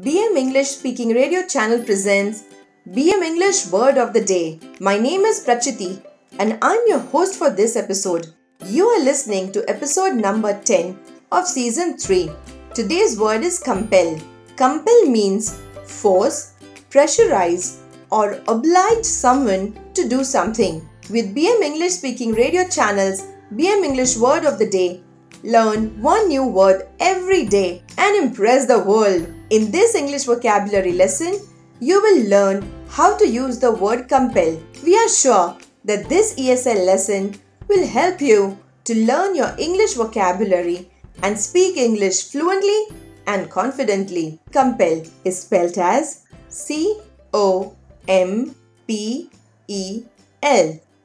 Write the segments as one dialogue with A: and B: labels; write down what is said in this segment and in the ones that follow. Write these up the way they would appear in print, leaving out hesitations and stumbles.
A: BM English Speaking Radio channel presents BM English Word of the Day. My name is Prachiti and I'm your host for this episode. You are listening to episode number 10 of season 3. Today's word is compel. Compel means force, pressurize or oblige someone to do something. With BM English Speaking Radio channel's BM English Word of the Day, learn one new word every day and impress the world. In this English vocabulary lesson, you will learn how to use the word compel. We are sure that this ESL lesson will help you to learn your English vocabulary and speak English fluently and confidently. Compel is spelled as C-O-M-P-E-L.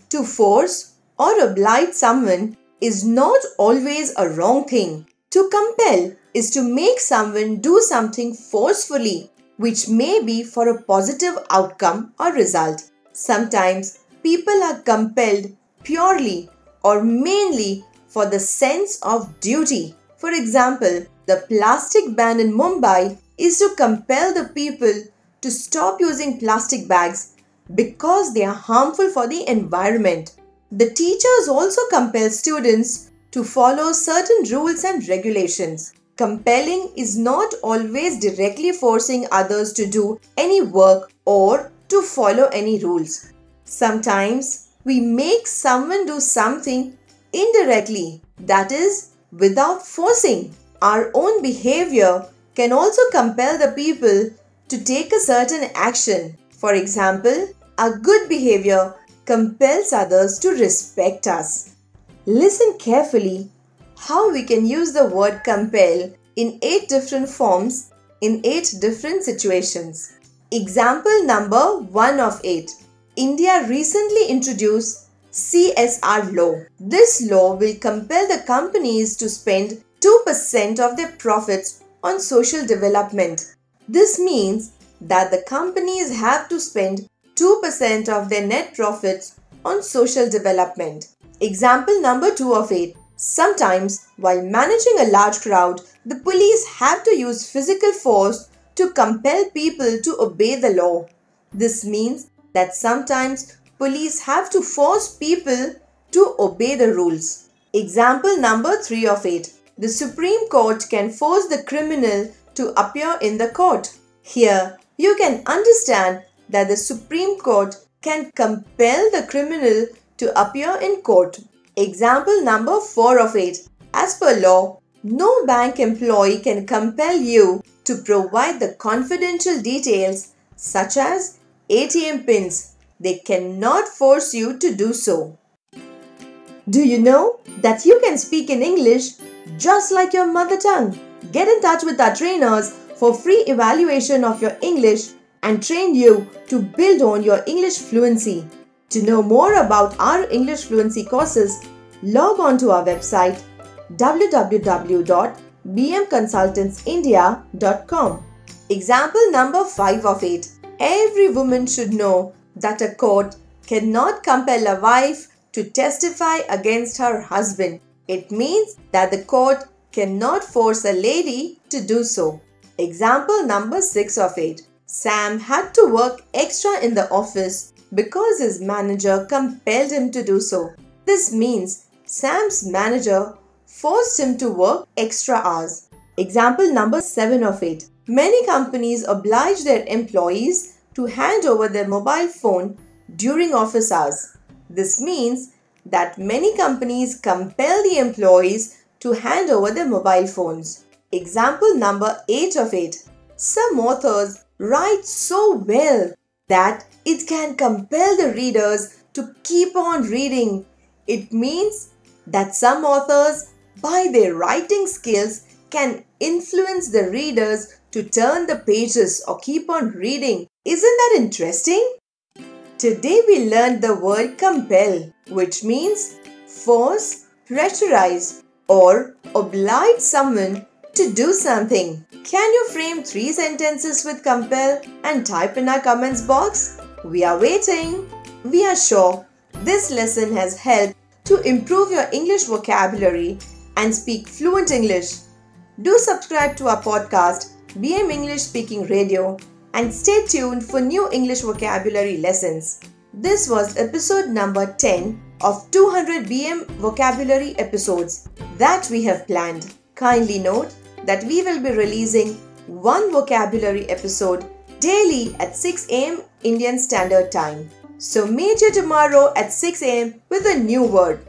A: To force or oblige someone is not always a wrong thing. To compel is to make someone do something forcefully, which may be for a positive outcome or result. Sometimes people are compelled purely or mainly for the sense of duty. For example, the plastic ban in Mumbai is to compel the people to stop using plastic bags because they are harmful for the environment. The teachers also compel students to follow certain rules and regulations. Compelling is not always directly forcing others to do any work or to follow any rules. Sometimes we make someone do something indirectly, that is, without forcing. Our own behavior can also compel the people to take a certain action. For example, our good behavior compels others to respect us. Listen carefully how we can use the word compel in 8 different forms in 8 different situations. Example number 1 of 8. India recently introduced CSR law. This law will compel the companies to spend 2% of their profits on social development. This means that the companies have to spend 2% of their net profits on social development. Example number 2 of 8. Sometimes, while managing a large crowd, the police have to use physical force to compel people to obey the law. This means that sometimes police have to force people to obey the rules. Example number 3 of 8. The Supreme Court can force the criminal to appear in the court. Here, you can understand that the Supreme Court can compel the criminal to appear in court. Example number 4 of 8. As per law, no bank employee can compel you to provide the confidential details such as ATM pins. They cannot force you to do so. Do you know that you can speak in English just like your mother tongue? Get in touch with our trainers for free evaluation of your English and train you to build on your English fluency. To know more about our English fluency courses, log on to our website www.bmconsultantsindia.com. Example number 5 of 8. Every woman should know that a court cannot compel a wife to testify against her husband. It means that the court cannot force a lady to do so. Example number 6 of 8. Sam had to work extra in the office because his manager compelled him to do so. This means Sam's manager forced him to work extra hours. Example number 7 of 8. Many companies oblige their employees to hand over their mobile phone during office hours. This means that many companies compel the employees to hand over their mobile phones. Example number 8 of 8. Some authors write so well that it can compel the readers to keep on reading. It means that some authors, by their writing skills, can influence the readers to turn the pages or keep on reading. Isn't that interesting? Today we learned the word compel, which means force, pressurize, or oblige someone to do something. Can you frame 3 sentences with compel and type in our comments box? We are waiting. We are sure this lesson has helped to improve your English vocabulary and speak fluent English. Do subscribe to our podcast BM English Speaking Radio and stay tuned for new English vocabulary lessons. This was episode number 10 of 200 BM vocabulary episodes that we have planned. Kindly note that we will be releasing one vocabulary episode daily at 6 am Indian Standard Time. So meet you tomorrow at 6 am with a new word.